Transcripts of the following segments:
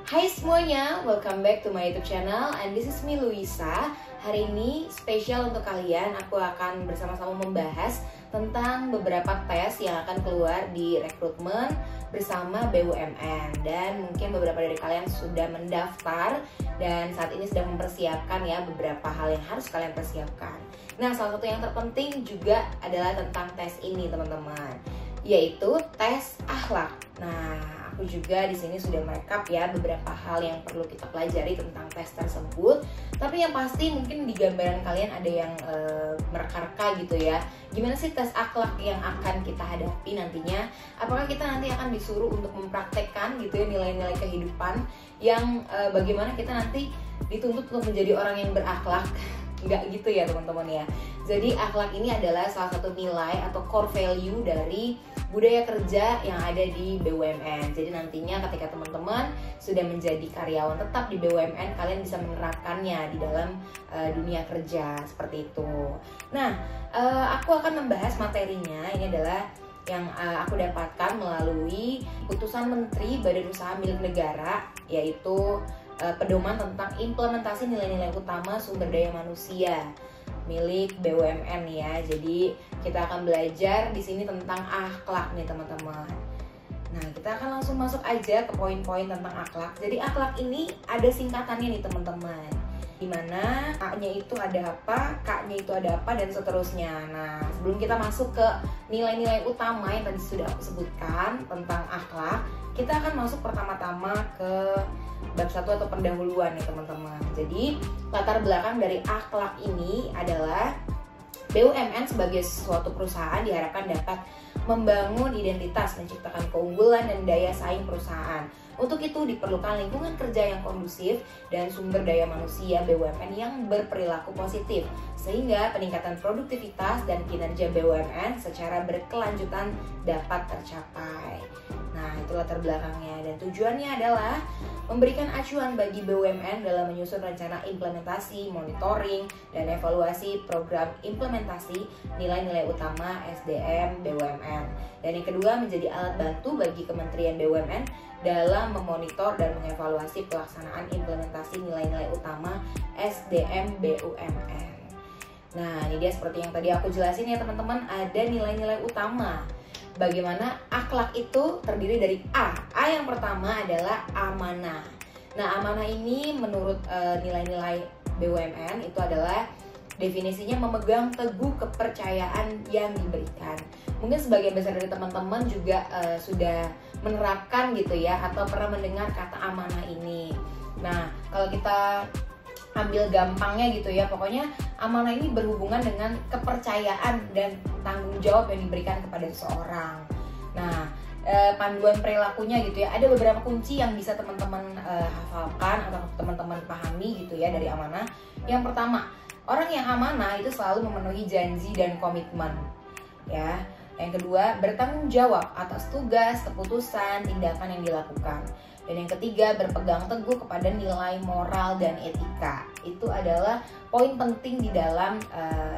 Hai semuanya, welcome back to my YouTube channel and this is me Luisa. Hari ini spesial untuk kalian, aku akan bersama-sama membahas tentang beberapa tes yang akan keluar di rekrutmen bersama BUMN. Dan mungkin beberapa dari kalian sudah mendaftar dan saat ini sedang mempersiapkan ya beberapa hal yang harus kalian persiapkan. Nah, salah satu yang terpenting juga adalah tentang tes ini teman-teman, yaitu tes akhlak. Nah, aku juga di sini sudah merekap ya beberapa hal yang perlu kita pelajari tentang tes tersebut. Tapi yang pasti mungkin di gambaran kalian ada yang mereka-reka gitu ya. Gimana sih tes akhlak yang akan kita hadapi nantinya? Apakah kita nanti akan disuruh untuk mempraktekkan gitu ya nilai-nilai kehidupan yang bagaimana kita nanti dituntut untuk menjadi orang yang berakhlak? Enggak gitu ya teman-teman ya. Jadi akhlak ini adalah salah satu nilai atau core value dari budaya kerja yang ada di BUMN. Jadi nantinya ketika teman-teman sudah menjadi karyawan tetap di BUMN, kalian bisa menerapkannya di dalam dunia kerja seperti itu. Nah, aku akan membahas materinya. Ini adalah yang aku dapatkan melalui putusan Menteri Badan Usaha Milik Negara, yaitu pedoman tentang implementasi nilai-nilai utama sumber daya manusia milik BUMN ya. Jadi kita akan belajar di sini tentang akhlak nih teman-teman. Nah, kita akan langsung masuk aja ke poin-poin tentang akhlak. Jadi akhlak ini ada singkatannya nih teman-teman. Dimana A-nya itu ada apa, K-nya itu ada apa, dan seterusnya. Nah, sebelum kita masuk ke nilai-nilai utama yang tadi sudah aku sebutkan tentang akhlak, kita akan masuk pertama-tama ke bab 1 atau pendahuluan nih teman-teman. Jadi latar belakang dari akhlak ini adalah BUMN sebagai suatu perusahaan diharapkan dapat membangun identitas, menciptakan keunggulan dan daya saing perusahaan. Untuk itu diperlukan lingkungan kerja yang kondusif dan sumber daya manusia BUMN yang berperilaku positif, sehingga peningkatan produktivitas dan kinerja BUMN secara berkelanjutan dapat tercapai. Nah, itu latar belakangnya, dan tujuannya adalah memberikan acuan bagi BUMN dalam menyusun rencana implementasi, monitoring, dan evaluasi program implementasi nilai-nilai utama SDM BUMN. Dan yang kedua, menjadi alat bantu bagi Kementerian BUMN dalam memonitor dan mengevaluasi pelaksanaan implementasi nilai-nilai utama SDM BUMN. Nah, ini dia seperti yang tadi aku jelasin ya teman-teman, ada nilai-nilai utama. Bagaimana akhlak itu terdiri dari A. A yang pertama adalah amanah. Nah, amanah ini menurut nilai-nilai BUMN itu adalah definisinya memegang teguh kepercayaan yang diberikan. Mungkin sebagian besar dari teman-teman juga sudah menerapkan gitu ya, atau pernah mendengar kata amanah ini. Nah, kalau kita ambil gampangnya gitu ya, pokoknya amanah ini berhubungan dengan kepercayaan dan tanggung jawab yang diberikan kepada seseorang. Nah, panduan perilakunya gitu ya, ada beberapa kunci yang bisa teman-teman hafalkan atau teman-teman pahami gitu ya dari amanah. Yang pertama, orang yang amanah itu selalu memenuhi janji dan komitmen ya. Yang kedua, bertanggung jawab atas tugas, keputusan, tindakan yang dilakukan. Dan yang ketiga, berpegang teguh kepada nilai moral dan etika. Itu adalah poin penting di dalam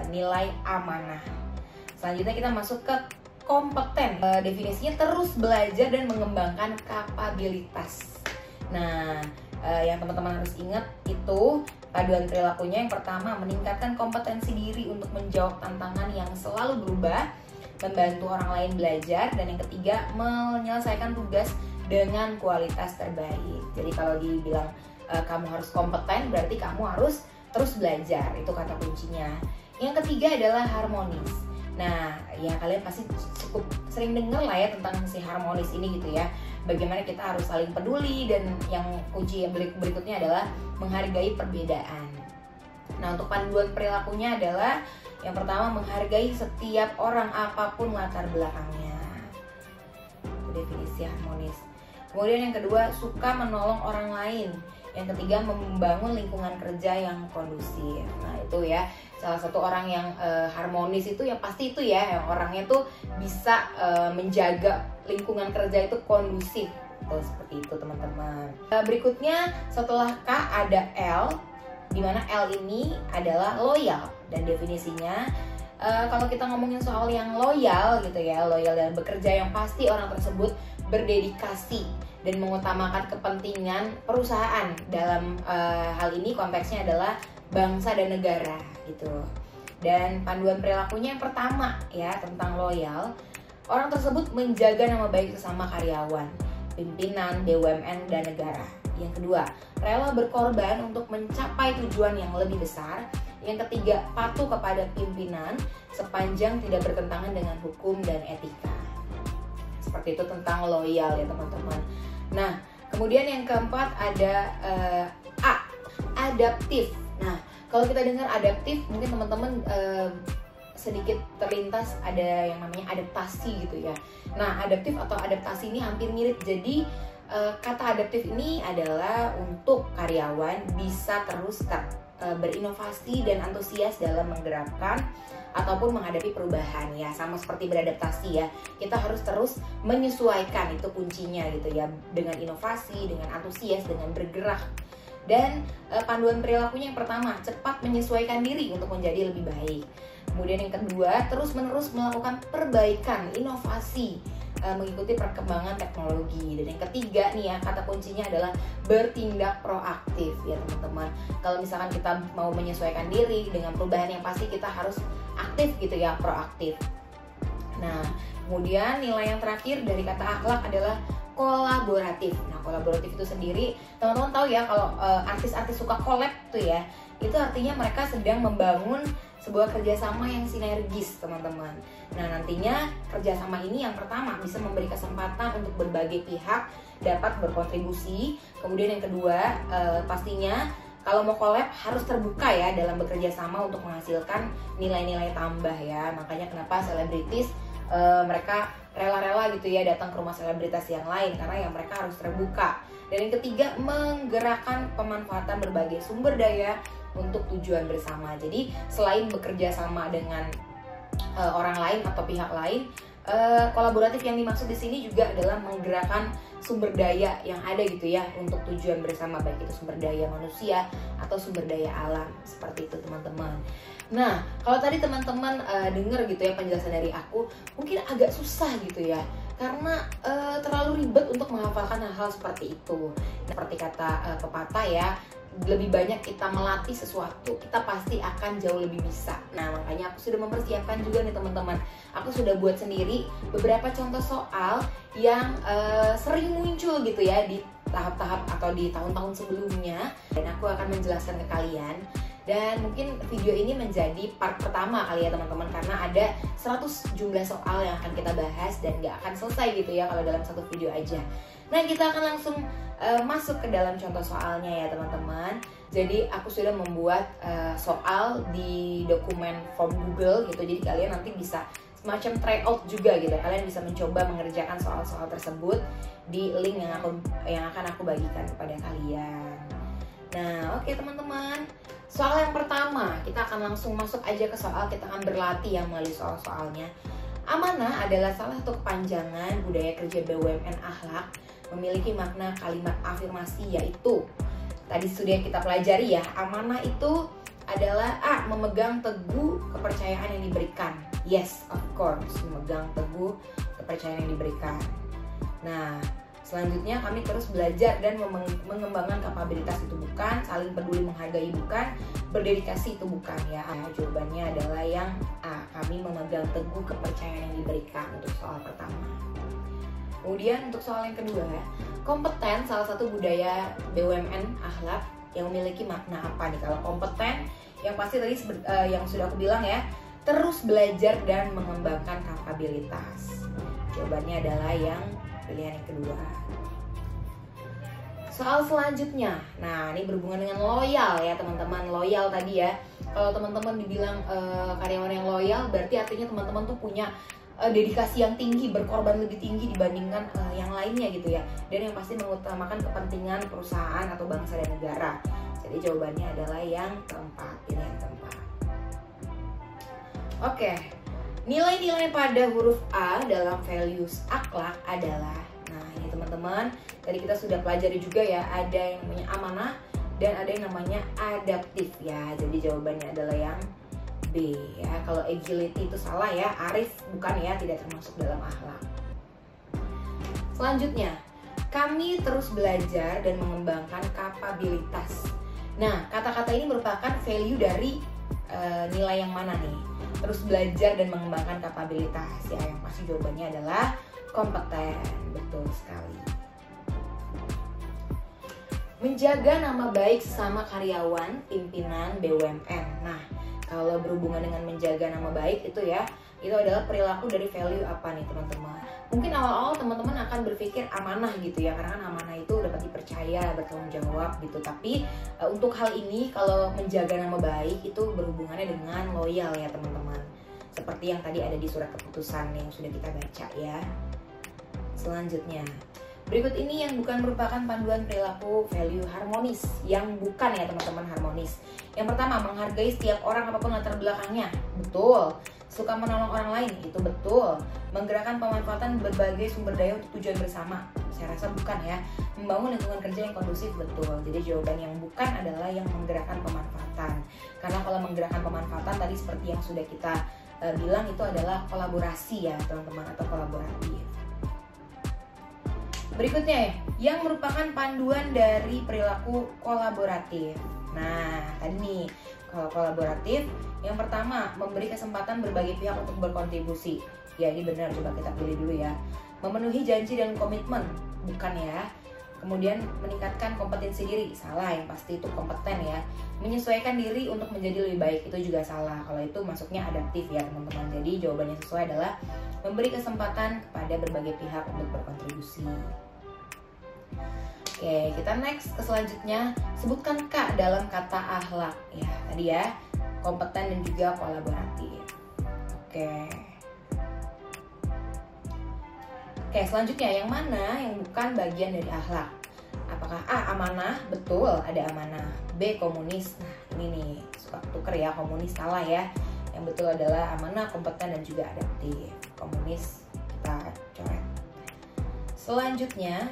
nilai amanah. Selanjutnya kita masuk ke kompeten. Definisinya terus belajar dan mengembangkan kapabilitas. Nah, yang teman-teman harus ingat itu paduan perilakunya. Yang pertama, meningkatkan kompetensi diri untuk menjawab tantangan yang selalu berubah, membantu orang lain belajar. Dan yang ketiga, menyelesaikan tugas dengan kualitas terbaik. Jadi kalau dibilang kamu harus kompeten, berarti kamu harus terus belajar. Itu kata kuncinya. Yang ketiga adalah harmonis. Nah, ya kalian pasti cukup sering dengar lah ya tentang si harmonis ini gitu ya. Bagaimana kita harus saling peduli, dan yang kunci yang berikutnya adalah menghargai perbedaan. Nah, untuk panduan perilakunya adalah yang pertama, menghargai setiap orang apapun latar belakangnya. Itu definisi harmonis. Kemudian yang kedua, suka menolong orang lain. Yang ketiga, membangun lingkungan kerja yang kondusif. Nah, itu ya salah satu orang yang harmonis itu yang pasti itu ya, yang orangnya tuh bisa menjaga lingkungan kerja itu kondusif. Tuh, seperti itu teman-teman. Berikutnya setelah K ada L, dimana L ini adalah loyal. Dan definisinya kalau kita ngomongin soal yang loyal gitu ya, loyal dan bekerja, yang pasti orang tersebut berdedikasi dan mengutamakan kepentingan perusahaan. Dalam hal ini konteksnya adalah bangsa dan negara gitu. Dan panduan perilakunya yang pertama ya tentang loyal, orang tersebut menjaga nama baik sesama karyawan, pimpinan, BUMN, dan negara. Yang kedua, rela berkorban untuk mencapai tujuan yang lebih besar. Yang ketiga, patuh kepada pimpinan sepanjang tidak bertentangan dengan hukum dan etika. Seperti itu tentang loyal ya teman-teman. Nah, kemudian yang keempat ada A, adaptif. Nah, kalau kita dengar adaptif, mungkin teman-teman sedikit terlintas ada yang namanya adaptasi gitu ya. Nah, adaptif atau adaptasi ini hampir mirip. Jadi kata adaptif ini adalah untuk karyawan bisa terus berinovasi dan antusias dalam menggerakkan ataupun menghadapi perubahan ya, sama seperti beradaptasi ya. Kita harus terus menyesuaikan, itu kuncinya gitu ya, dengan inovasi, dengan antusias, dengan bergerak. Dan panduan perilakunya yang pertama, cepat menyesuaikan diri untuk menjadi lebih baik. Kemudian yang kedua, terus-menerus melakukan perbaikan, inovasi, mengikuti perkembangan teknologi. Dan yang ketiga nih ya, kata kuncinya adalah bertindak proaktif ya teman-teman. Kalau misalkan kita mau menyesuaikan diri dengan perubahan yang pasti kita harus aktif gitu ya, proaktif. Nah, kemudian nilai yang terakhir dari kata akhlak adalah kolaboratif. Nah, kolaboratif itu sendiri, teman-teman tahu ya kalau artis-artis suka collab tuh ya, itu artinya mereka sedang membangun sebuah kerjasama yang sinergis teman-teman. Nah, nantinya kerjasama ini yang pertama bisa memberi kesempatan untuk berbagai pihak dapat berkontribusi. Kemudian yang kedua, pastinya kalau mau collab harus terbuka ya dalam bekerja sama untuk menghasilkan nilai-nilai tambah ya. Makanya kenapa selebritis mereka rela-rela gitu ya datang ke rumah selebritas yang lain, karena ya mereka harus terbuka. Dan yang ketiga, menggerakkan pemanfaatan berbagai sumber daya untuk tujuan bersama. Jadi selain bekerja sama dengan orang lain atau pihak lain, kolaboratif yang dimaksud di sini juga adalah menggerakkan sumber daya yang ada gitu ya untuk tujuan bersama, baik itu sumber daya manusia atau sumber daya alam. Seperti itu teman-teman. Nah, kalau tadi teman-teman dengar gitu ya penjelasan dari aku, mungkin agak susah gitu ya, karena terlalu ribet untuk menghafalkan hal-hal seperti itu. Seperti kata pepatah ya, lebih banyak kita melatih sesuatu, kita pasti akan jauh lebih bisa. Nah, makanya aku sudah mempersiapkan juga nih teman-teman. Aku sudah buat sendiri beberapa contoh soal yang sering muncul gitu ya di tahap-tahap atau di tahun-tahun sebelumnya, dan aku akan menjelaskan ke kalian. Dan mungkin video ini menjadi part pertama kali ya teman-teman, karena ada 100 jumlah soal yang akan kita bahas dan gak akan selesai gitu ya kalau dalam satu video aja. Nah, kita akan langsung masuk ke dalam contoh soalnya ya teman-teman. Jadi aku sudah membuat soal di dokumen form Google gitu, jadi kalian nanti bisa semacam try out juga gitu. Kalian bisa mencoba mengerjakan soal-soal tersebut di link yang akan aku bagikan kepada kalian. Nah, oke teman-teman. Soal yang pertama, kita akan langsung masuk aja ke soal. Kita akan berlatih yang melalui soal-soalnya. Amanah adalah salah satu kepanjangan budaya kerja BUMN akhlak, memiliki makna kalimat afirmasi, yaitu tadi sudah kita pelajari ya. Amanah itu adalah A, memegang teguh kepercayaan yang diberikan. Yes, of course, memegang teguh kepercayaan yang diberikan. Nah, selanjutnya kami terus belajar dan mengembangkan kapabilitas, itu bukan. Saling peduli menghargai, bukan. Berdedikasi, itu bukan ya. Jawabannya adalah yang A, kami memegang teguh kepercayaan yang diberikan untuk soal pertama. Kemudian untuk soal yang kedua, kompeten salah satu budaya BUMN akhlak yang memiliki makna apa nih? Kalau kompeten, yang pasti tadi yang sudah aku bilang ya, terus belajar dan mengembangkan kapabilitas. Jawabannya adalah yang pilihan yang kedua. Soal selanjutnya, nah ini berhubungan dengan loyal ya teman-teman. Loyal tadi ya, kalau teman-teman dibilang karyawan yang loyal, berarti artinya teman-teman tuh punya dedikasi yang tinggi, berkorban lebih tinggi dibandingkan yang lainnya gitu ya. Dan yang pasti mengutamakan kepentingan perusahaan atau bangsa dan negara. Jadi jawabannya adalah yang keempat, pilihan keempat. Oke. Nilai-nilai pada huruf A dalam values akhlak adalah, nah ini teman-teman, tadi kita sudah pelajari juga ya, ada yang namanya amanah dan ada yang namanya adaptif ya. Jadi jawabannya adalah yang B ya. Kalau agility itu salah ya, arif bukan ya, tidak termasuk dalam akhlak. Selanjutnya, Kami terus belajar dan mengembangkan kapabilitas. Nah, kata-kata ini merupakan value dari nilai yang mana nih? Terus belajar dan mengembangkan kapabilitas. Ya, yang pasti jawabannya adalah kompeten. Betul sekali. Menjaga nama baik sesama karyawan, pimpinan BUMN. Nah, kalau berhubungan dengan menjaga nama baik itu ya, itu adalah perilaku dari value apa nih teman-teman. Mungkin awal-awal teman-teman akan berpikir amanah gitu ya, karena kan amanah itu dapat dipercaya, bertanggung jawab gitu. Tapi untuk hal ini kalau menjaga nama baik itu berhubungannya dengan loyal ya teman-teman. Seperti yang tadi ada di surat keputusan yang sudah kita baca ya. Selanjutnya, berikut ini yang bukan merupakan panduan perilaku value harmonis. Yang bukan ya teman-teman harmonis. Yang pertama, menghargai setiap orang apapun latar belakangnya. Betul. Suka menolong orang lain, itu betul. Menggerakkan pemanfaatan berbagai sumber daya untuk tujuan bersama. Saya rasa bukan ya. Membangun lingkungan kerja yang kondusif, betul. Jadi jawaban yang bukan adalah yang menggerakkan pemanfaatan. Karena kalau menggerakkan pemanfaatan tadi seperti yang sudah kita bilang itu adalah kolaborasi ya teman-teman, atau kolaboratif. Berikutnya yang merupakan panduan dari perilaku kolaboratif. Nah, tadi nih kalau kolaboratif, yang pertama memberi kesempatan berbagai pihak untuk berkontribusi. Ya, ini benar, coba kita pilih dulu ya. Memenuhi janji dan komitmen, bukan ya. Kemudian meningkatkan kompetensi diri, salah, yang pasti itu kompeten ya. Menyesuaikan diri untuk menjadi lebih baik, itu juga salah. Kalau itu masuknya adaptif ya teman-teman. Jadi jawabannya sesuai adalah memberi kesempatan kepada berbagai pihak untuk berkontribusi. Oke, kita next ke selanjutnya. Sebutkan K dalam kata akhlak. Ya, tadi ya, kompeten dan juga kolaboratif. Oke, selanjutnya yang mana yang bukan bagian dari akhlak? Apakah A, amanah? Betul, ada amanah. B, komunis. Nah, ini nih, suka tuker ya, komunis salah ya. Yang betul adalah amanah, kompeten, dan juga adaptif. Komunis kita coret. Selanjutnya,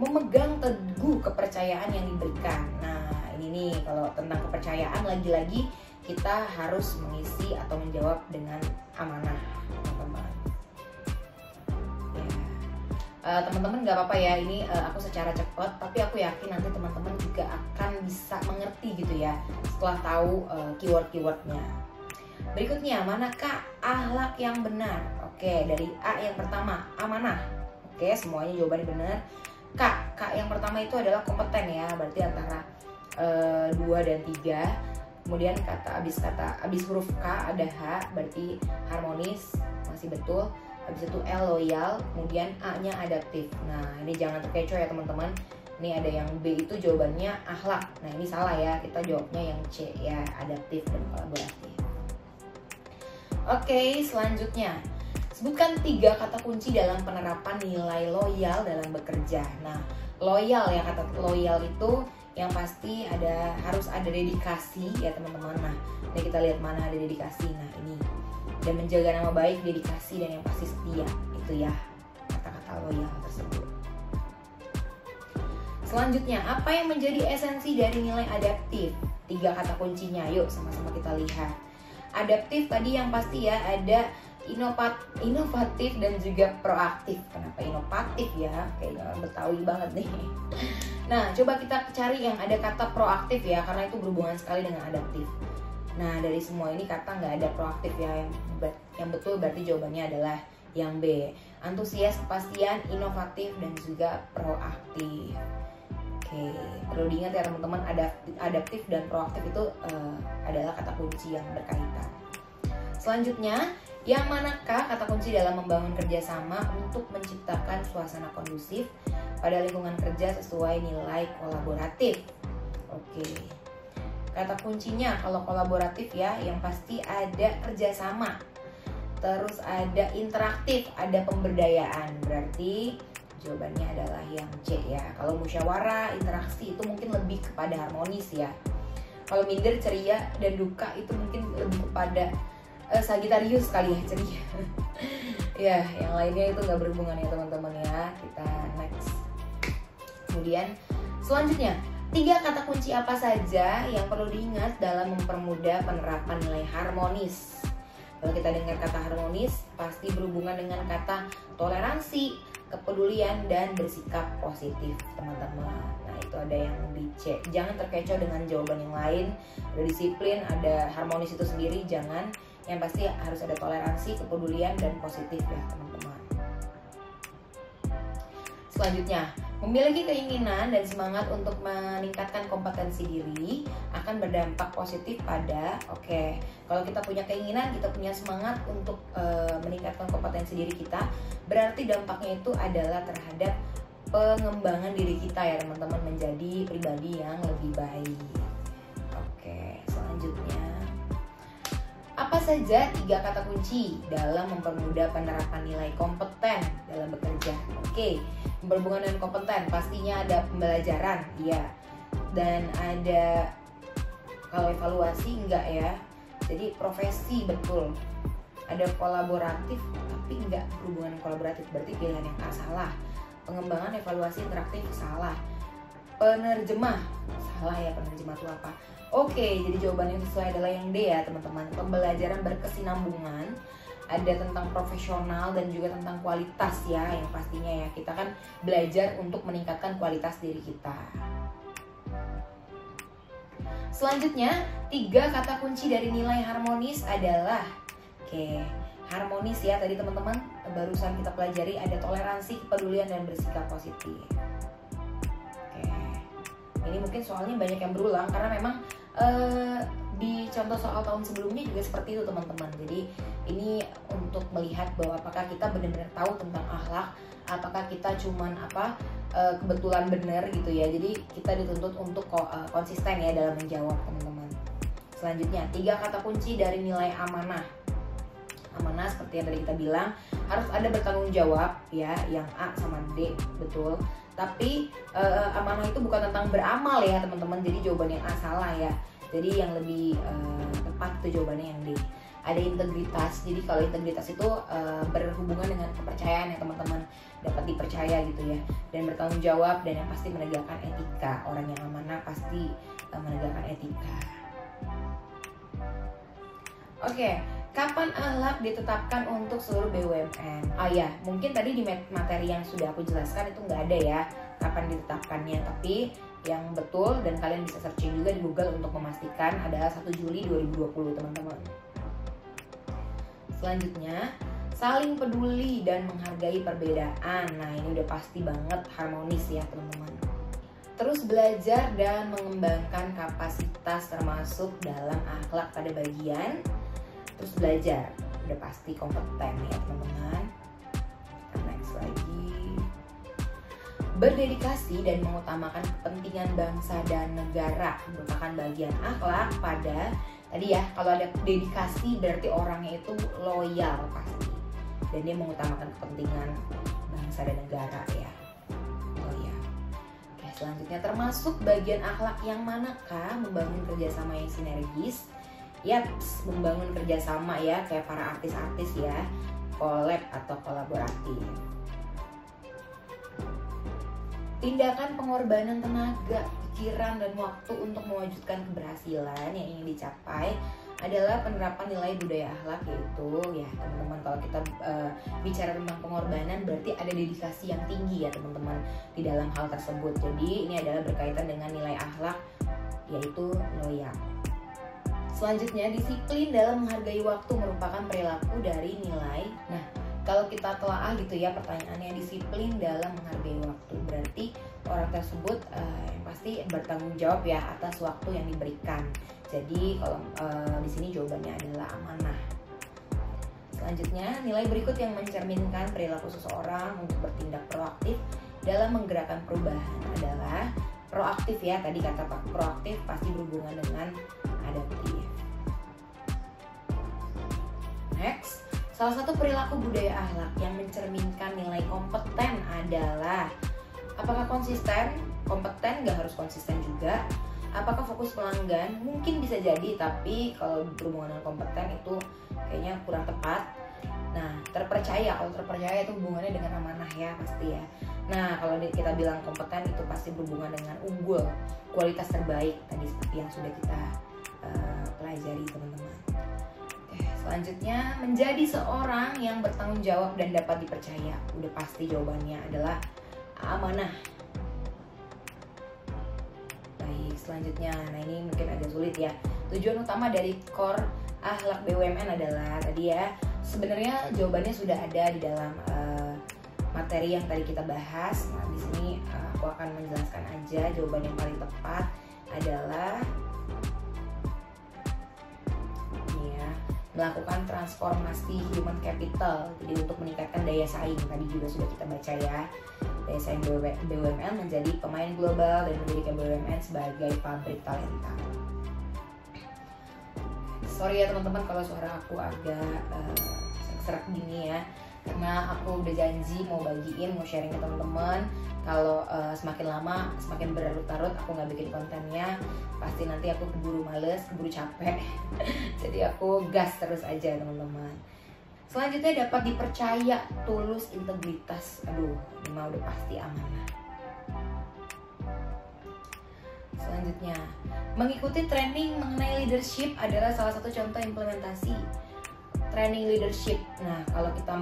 memegang teguh kepercayaan yang diberikan. Nah, ini nih kalau tentang kepercayaan lagi-lagi kita harus mengisi atau menjawab dengan amanah, teman-teman. Ya. Teman-teman nggak apa-apa ya, ini aku secara cepat, tapi aku yakin nanti teman-teman juga akan bisa mengerti gitu ya setelah tahu keyword-keywordnya. Berikutnya, manakah akhlak yang benar? Oke, dari A yang pertama, amanah. Oke, semuanya jawabannya benar. K yang pertama itu adalah kompeten ya, berarti antara 2 dan 3. Kemudian abis huruf K ada H, berarti harmonis, masih betul. Habis itu L, loyal, kemudian A-nya adaptif. Nah, ini jangan terkecoh ya teman-teman. Ini ada yang B itu jawabannya akhlak. Nah, ini salah ya, kita jawabnya yang C ya, adaptif dan kolaboratif. Oke, selanjutnya. Sebutkan 3 kata kunci dalam penerapan nilai loyal dalam bekerja. Nah, loyal ya, kata loyal itu yang pasti harus ada dedikasi ya teman-teman. Nah, ini kita lihat mana ada dedikasi. Nah, ini. Dan menjaga nama baik, dedikasi, dan yang pasti setia. Itu ya kata-kata loyal tersebut. Selanjutnya, apa yang menjadi esensi dari nilai adaptif? 3 kata kuncinya. Yuk sama-sama kita lihat. Adaptif tadi yang pasti ya ada inovatif dan juga proaktif. Kenapa inovatif ya? Kayaknya Betawi banget nih. Nah, coba kita cari yang ada kata proaktif ya, karena itu berhubungan sekali dengan adaptif. Nah, dari semua ini kata nggak ada proaktif ya. Yang betul berarti jawabannya adalah yang B. Antusias, kepastian, inovatif, dan juga proaktif. Oke, perlu diingat ya teman-teman, adaptif dan proaktif itu adalah kata kunci yang berkaitan. Selanjutnya, yang manakah kata kunci dalam membangun kerjasama untuk menciptakan suasana kondusif pada lingkungan kerja sesuai nilai kolaboratif? Oke, kata kuncinya kalau kolaboratif ya, yang pasti ada kerjasama, terus ada interaktif, ada pemberdayaan. Berarti jawabannya adalah yang C ya. Kalau musyawarah, interaksi itu mungkin lebih kepada harmonis ya. Kalau minder, ceria, dan duka itu mungkin lebih kepada Sagittarius kali ya, ceria. Ya, yang lainnya itu nggak berhubungan ya teman-teman ya. Kita next. Kemudian selanjutnya, 3 kata kunci apa saja yang perlu diingat dalam mempermudah penerapan nilai harmonis? Kalau kita dengar kata harmonis, pasti berhubungan dengan kata toleransi, kepedulian, dan bersikap positif, teman-teman. Nah, itu ada yang di C. Jangan terkecoh dengan jawaban yang lain. Ada disiplin, ada harmonis itu sendiri, jangan. Yang pasti harus ada toleransi, kepedulian, dan positif ya, teman-teman. Selanjutnya, memiliki keinginan dan semangat untuk meningkatkan kompetensi diri akan berdampak positif pada kalau kita punya keinginan, kita punya semangat untuk meningkatkan kompetensi diri kita, berarti dampaknya itu adalah terhadap pengembangan diri kita ya teman-teman, menjadi pribadi yang lebih baik. Selanjutnya, apa saja 3 kata kunci dalam mempermudah penerapan nilai kompeten dalam bekerja? Berhubungan dengan kompeten, pastinya ada pembelajaran, ya. Dan ada, kalau evaluasi enggak ya. Jadi profesi, betul. Ada kolaboratif, tapi enggak berhubungan kolaboratif, berarti pilihan yang A, salah. Pengembangan evaluasi interaktif, salah. Penerjemah, salah ya, penerjemah itu apa? Jadi jawaban yang sesuai adalah yang D ya teman-teman. Pembelajaran berkesinambungan, ada tentang profesional dan juga tentang kualitas ya, yang pastinya ya kita kan belajar untuk meningkatkan kualitas diri kita. Selanjutnya, 3 kata kunci dari nilai harmonis adalah harmonis ya, tadi teman-teman barusan kita pelajari, ada toleransi, kepedulian, dan bersikap positif. Ini mungkin soalnya banyak yang berulang karena memang di contoh soal tahun sebelumnya juga seperti itu teman-teman. Jadi ini untuk melihat bahwa apakah kita benar-benar tahu tentang akhlak, apakah kita cuman kebetulan benar gitu ya. Jadi kita dituntut untuk konsisten ya dalam menjawab teman-teman. Selanjutnya, 3 kata kunci dari nilai amanah. Amanah seperti yang tadi kita bilang, harus ada bertanggung jawab ya, yang A sama D, betul. Tapi amanah itu bukan tentang beramal ya teman-teman, jadi jawabannya A salah ya. Jadi yang lebih tepat itu jawabannya yang D. Ada integritas, jadi kalau integritas itu berhubungan dengan kepercayaan ya teman-teman, dapat dipercaya gitu ya. Dan bertanggung jawab, dan yang pasti menegakkan etika. Orang yang amanah pasti menegakkan etika. Kapan akhlak ditetapkan untuk seluruh BUMN? Mungkin tadi di materi yang sudah aku jelaskan itu nggak ada ya kapan ditetapkannya, tapi yang betul dan kalian bisa searching juga di Google untuk memastikan adalah 1 Juli 2020 teman-teman. Selanjutnya, saling peduli dan menghargai perbedaan. Nah, ini udah pasti banget harmonis ya teman-teman. Terus belajar dan mengembangkan kapasitas termasuk dalam akhlak pada bagian. Terus belajar, udah pasti kompeten ya teman-teman. Next lagi, berdedikasi dan mengutamakan kepentingan bangsa dan negara merupakan bagian akhlak pada tadi ya. Kalau ada dedikasi berarti orangnya itu loyal pasti, dan dia mengutamakan kepentingan bangsa dan negara ya. Selanjutnya, termasuk bagian akhlak yang manakah? Membangun kerjasama yang sinergis. Membangun kerjasama ya, kayak para artis-artis ya, collab atau kolaboratif. Tindakan pengorbanan tenaga, pikiran, dan waktu untuk mewujudkan keberhasilan yang ingin dicapai adalah penerapan nilai budaya akhlak, yaitu ya teman-teman, kalau kita bicara tentang pengorbanan berarti ada dedikasi yang tinggi ya teman-teman di dalam hal tersebut. Jadi ini adalah berkaitan dengan nilai akhlak, yaitu loyal. Selanjutnya, disiplin dalam menghargai waktu merupakan perilaku dari nilai. Nah, kalau kita telaah gitu ya pertanyaannya, disiplin dalam menghargai waktu berarti orang tersebut yang pasti bertanggung jawab ya atas waktu yang diberikan. Jadi kalau di sini jawabannya adalah amanah. Selanjutnya, nilai berikut yang mencerminkan perilaku seseorang untuk bertindak proaktif dalam menggerakkan perubahan adalah proaktif ya. Tadi kata Pak, proaktif pasti berhubungan dengan adaptif. Next, salah satu perilaku budaya akhlak yang mencerminkan nilai kompeten adalah apakah konsisten? Kompeten nggak harus konsisten juga. Apakah fokus pelanggan? Mungkin bisa jadi, tapi kalau berhubungan dengan kompeten itu kayaknya kurang tepat. Nah, terpercaya. Kalau terpercaya itu hubungannya dengan amanah ya pasti ya. Nah, kalau kita bilang kompeten itu pasti berhubungan dengan unggul, kualitas terbaik tadi seperti yang sudah kita pelajari teman-teman. Selanjutnya, menjadi seorang yang bertanggung jawab dan dapat dipercaya. Udah pasti jawabannya adalah amanah. Baik, selanjutnya, nah ini mungkin agak sulit ya. Tujuan utama dari core akhlak BUMN adalah tadi ya, sebenarnya jawabannya sudah ada di dalam materi yang tadi kita bahas. Nah, di sini aku akan menjelaskan aja. Jawaban yang paling tepat adalah melakukan transformasi human capital, jadi untuk meningkatkan daya saing. Tadi juga sudah kita baca ya, daya saing BUMN menjadi pemain global dan menjadikan BUMN sebagai pabrik talenta. Sorry ya teman-teman kalau suara aku agak serak gini ya, karena aku udah janji mau bagiin, mau sharing ke teman-teman. Kalau semakin lama, semakin berlarut-larut aku nggak bikin kontennya, pasti nanti aku keburu males, keburu capek. Jadi aku gas terus aja teman-teman. Selanjutnya, dapat dipercaya, tulus, integritas. Aduh, ini mah udah pasti amanah. Selanjutnya, mengikuti training mengenai leadership adalah salah satu contoh implementasi training leadership. Nah, kalau kita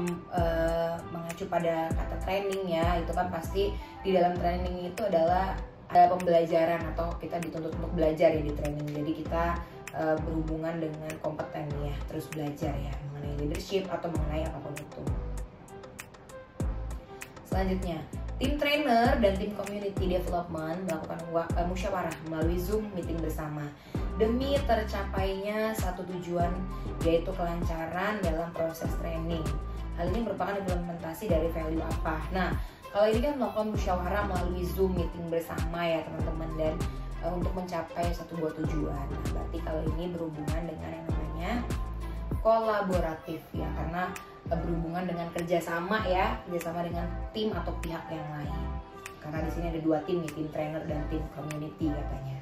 mengacu pada kata training ya, itu kan pasti di dalam training itu adalah ada pembelajaran atau kita dituntut untuk belajar ya di training. Jadi kita berhubungan dengan kompeten ya, terus belajar ya mengenai leadership atau mengenai apapun itu. Selanjutnya, tim trainer dan tim community development melakukan musyawarah melalui Zoom meeting bersama demi tercapainya satu tujuan, yaitu kelancaran dalam proses training. Hal ini merupakan implementasi dari value apa? Nah, kalau ini kan melakukan musyawarah melalui Zoom meeting bersama ya teman-teman, dan untuk mencapai satu buah tujuan. Nah, berarti kalau ini berhubungan dengan yang namanya kolaboratif ya, karena berhubungan dengan kerjasama ya, kerjasama dengan tim atau pihak yang lain. Karena di sini ada dua tim nih, tim trainer dan tim community katanya.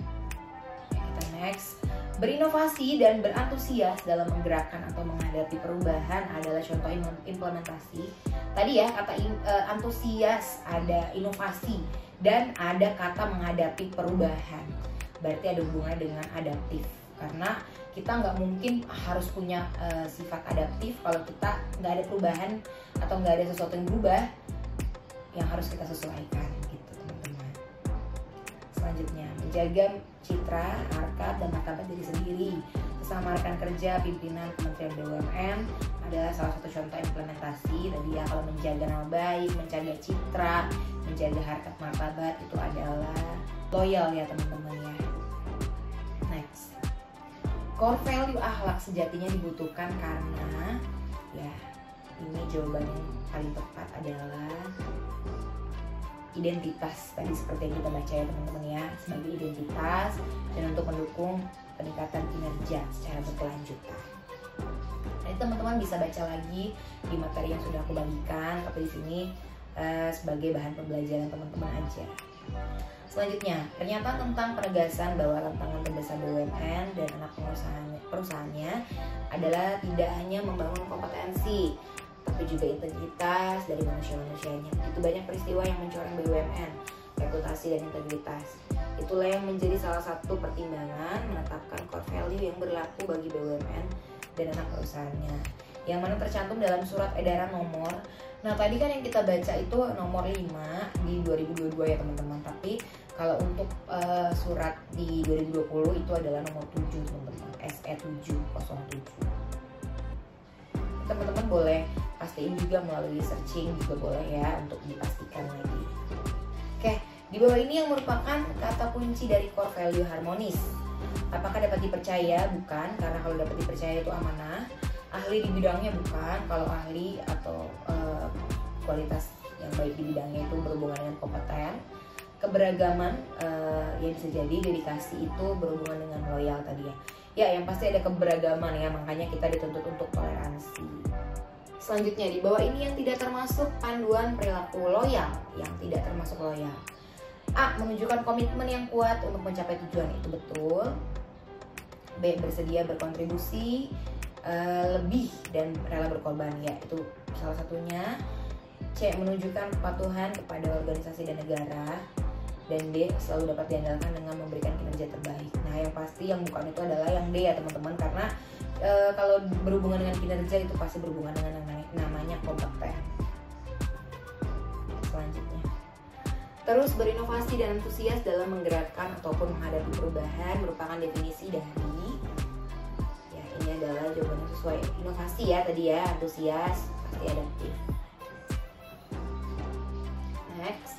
Kita next, berinovasi dan berantusias dalam menggerakkan atau menghadapi perubahan adalah contoh implementasi. Tadi ya kata antusias, ada inovasi, dan ada kata menghadapi perubahan. Berarti ada hubungannya dengan adaptif. Karena kita nggak mungkin harus punya sifat adaptif kalau kita nggak ada perubahan atau nggak ada sesuatu yang berubah yang harus kita sesuaikan gitu teman-teman. Selanjutnya, menjaga citra, harkat, dan martabat diri sendiri sesama rekan kerja pimpinan Kementerian BUMN adalah salah satu contoh implementasi tadi ya. Kalau menjaga nama baik, menjaga citra, menjaga harkat martabat itu adalah loyal ya teman-teman ya. Next, core value akhlak sejatinya dibutuhkan karena ya, ini jawaban yang paling tepat adalah identitas. Tadi seperti yang kita baca ya teman-teman ya, sebagai identitas dan untuk mendukung peningkatan kinerja secara berkelanjutan. Jadi teman-teman bisa baca lagi di materi yang sudah aku bagikan, tapi di sini sebagai bahan pembelajaran teman-teman aja. Selanjutnya, pernyataan tentang penegasan bahwa tantangan terbesar BUMN dan anak perusahaannya adalah tidak hanya membangun kompetensi, tapi juga integritas dari manusia-manusianya. Itu banyak peristiwa yang mencoreng BUMN, reputasi dan integritas. Itulah yang menjadi salah satu pertimbangan menetapkan core value yang berlaku bagi BUMN dan anak perusahaannya, yang mana tercantum dalam surat edaran nomor. Nah tadi kan yang kita baca itu nomor 5 di 2022 ya teman-teman. Tapi kalau untuk surat di 2020 itu adalah nomor 7 teman-teman, SE 707. Teman-teman boleh pastiin juga melalui searching juga boleh ya untuk dipastikan lagi. Oke, di bawah ini yang merupakan kata kunci dari core value harmonis. Apakah dapat dipercaya? Bukan, karena kalau dapat dipercaya itu amanah. Ahli di bidangnya bukan, kalau ahli atau kualitas yang baik di bidangnya itu berhubungan dengan kompeten. Keberagaman yang bisa jadi, dedikasi itu berhubungan dengan loyal tadi ya. Ya, yang pasti ada keberagaman ya, makanya kita dituntut untuk toleransi. Selanjutnya, di bawah ini yang tidak termasuk panduan perilaku loyal, yang tidak termasuk loyal. A. Menunjukkan komitmen yang kuat untuk mencapai tujuan, itu betul. B. Bersedia berkontribusi lebih dan rela berkorban, ya itu salah satunya. C. Menunjukkan kepatuhan kepada organisasi dan negara. dan D selalu dapat diandalkan dengan memberikan kinerja terbaik. Nah yang pasti yang bukan itu adalah yang D ya teman-teman, karena kalau berhubungan dengan kinerja itu pasti berhubungan dengan yang namanya kompeten. Selanjutnya, terus berinovasi dan antusias dalam menggerakkan ataupun menghadapi perubahan merupakan definisi dari, ya ini adalah jawaban yang sesuai. Inovasi ya tadi ya, antusias, pasti adaptif. Next,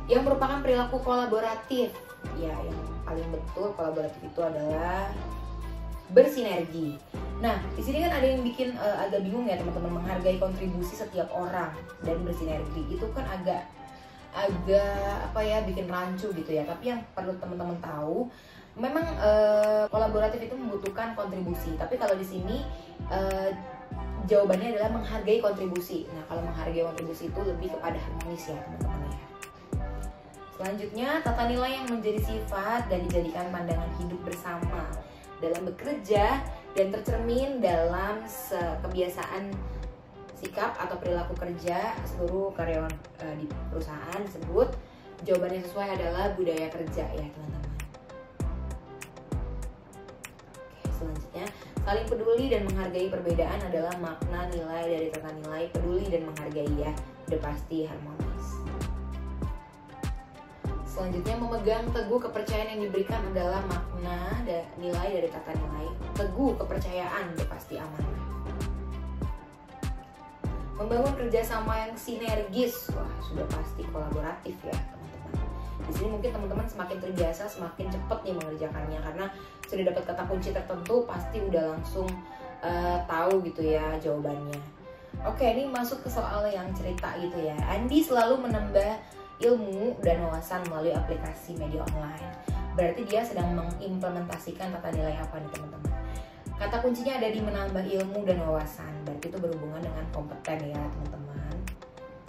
yang merupakan perilaku kolaboratif. Ya, yang paling betul kolaboratif itu adalah bersinergi. Nah, di sini kan ada yang bikin agak bingung ya teman-teman, menghargai kontribusi setiap orang dan bersinergi. Itu kan agak apa ya, bikin rancu gitu ya. Tapi yang perlu teman-teman tahu, memang kolaboratif itu membutuhkan kontribusi. Tapi kalau di sini jawabannya adalah menghargai kontribusi. Nah, kalau menghargai kontribusi itu lebih kepada harmonis ya teman-teman ya. Selanjutnya, tata nilai yang menjadi sifat dan dijadikan pandangan hidup bersama dalam bekerja dan tercermin dalam kebiasaan sikap atau perilaku kerja seluruh karyawan di perusahaan tersebut. Jawaban yang sesuai adalah budaya kerja ya teman-teman. Oke, selanjutnya, saling peduli dan menghargai perbedaan adalah makna nilai dari tata nilai peduli dan menghargai ya, udah pasti harmonis. Selanjutnya, memegang teguh kepercayaan yang diberikan adalah makna nilai dari tata nilai teguh kepercayaan, udah pasti amanah. Membangun kerjasama yang sinergis, wah sudah pasti kolaboratif ya teman-teman. Di sini mungkin teman-teman semakin terbiasa, semakin cepat nih mengerjakannya karena sudah dapat kata kunci tertentu, pasti udah langsung tahu gitu ya jawabannya. Oke, ini masuk ke soal yang cerita gitu ya. Andi selalu menambah ilmu dan wawasan melalui aplikasi media online. Berarti dia sedang mengimplementasikan tata nilai apa nih teman-teman? Kata kuncinya ada di menambah ilmu dan wawasan. Berarti itu berhubungan dengan kompeten ya teman-teman.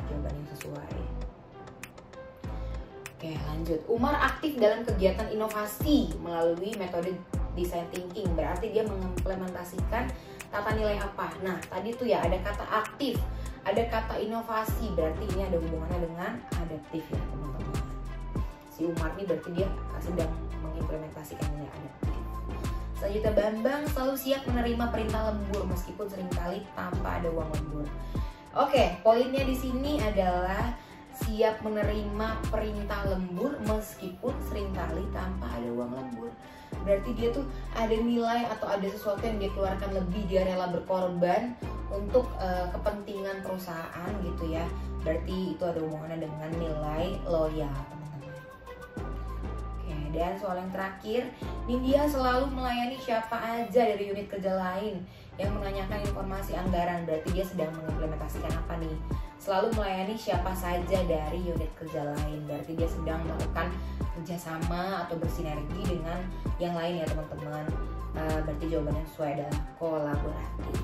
Jawaban yang sesuai. Oke, lanjut. Umar aktif dalam kegiatan inovasi melalui metode design thinking. Berarti dia mengimplementasikan tata nilai apa? Nah, tadi tuh ya ada kata aktif, ada kata inovasi, berarti ini ada hubungannya dengan adaptif ya teman-teman. Si Umar ini berarti dia sedang mengimplementasikannya adaptif. Selanjutnya, Bambang selalu siap menerima perintah lembur meskipun seringkali tanpa ada uang lembur. Oke, poinnya di sini adalah siap menerima perintah lembur meskipun seringkali tanpa ada uang lembur. Berarti dia tuh ada nilai atau ada sesuatu yang dia keluarkan lebih, dia rela berkorban untuk kepentingan perusahaan gitu ya. Berarti itu ada hubungannya dengan nilai loyal teman-teman. Oke, dan soal yang terakhir, Nindya selalu melayani siapa aja dari unit kerja lain yang menanyakan informasi anggaran. Berarti dia sedang mengimplementasikan apa nih? Selalu melayani siapa saja dari unit kerja lain. Berarti dia sedang melakukan kerjasama atau bersinergi dengan yang lain ya teman-teman. Berarti jawabannya sesuai adalah kolaboratif.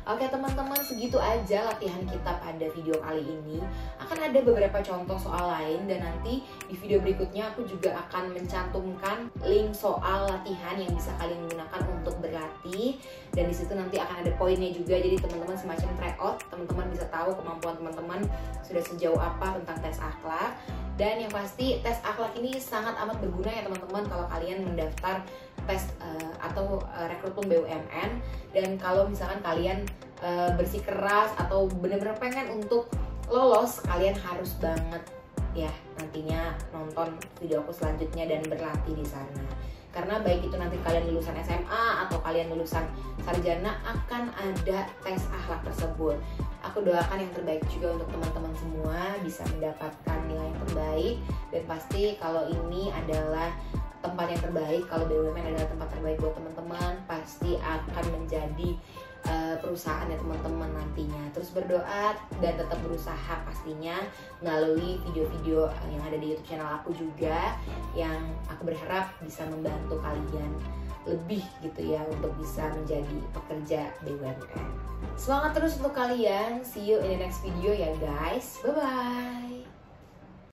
Oke teman-teman, segitu aja latihan kita pada video kali ini. Akan ada beberapa contoh soal lain dan nanti di video berikutnya aku juga akan mencantumkan link soal latihan yang bisa kalian gunakan untuk berlatih. Dan disitu nanti akan ada poinnya juga, jadi teman-teman semacam tryout. Teman-teman bisa tahu kemampuan teman-teman sudah sejauh apa tentang tes akhlak. Dan yang pasti tes akhlak ini sangat amat berguna ya teman-teman kalau kalian mendaftar tes atau rekrutmen BUMN. Dan kalau misalkan kalian bersikeras atau benar-benar pengen untuk lolos, kalian harus banget ya nantinya nonton video aku selanjutnya dan berlatih di sana. Karena baik itu nanti kalian lulusan SMA atau kalian lulusan sarjana, akan ada tes akhlak tersebut. Aku doakan yang terbaik juga untuk teman-teman semua bisa mendapatkan nilai yang terbaik. Dan pasti kalau ini adalah tempat yang terbaik, kalau BUMN adalah tempat terbaik buat teman-teman, pasti akan menjadi perusahaan ya teman-teman nantinya. Terus berdoa dan tetap berusaha pastinya melalui video-video yang ada di YouTube channel aku juga, yang aku berharap bisa membantu kalian lebih gitu ya untuk bisa menjadi pekerja BUMN. Semangat terus untuk kalian. See you in the next video ya guys. Bye bye.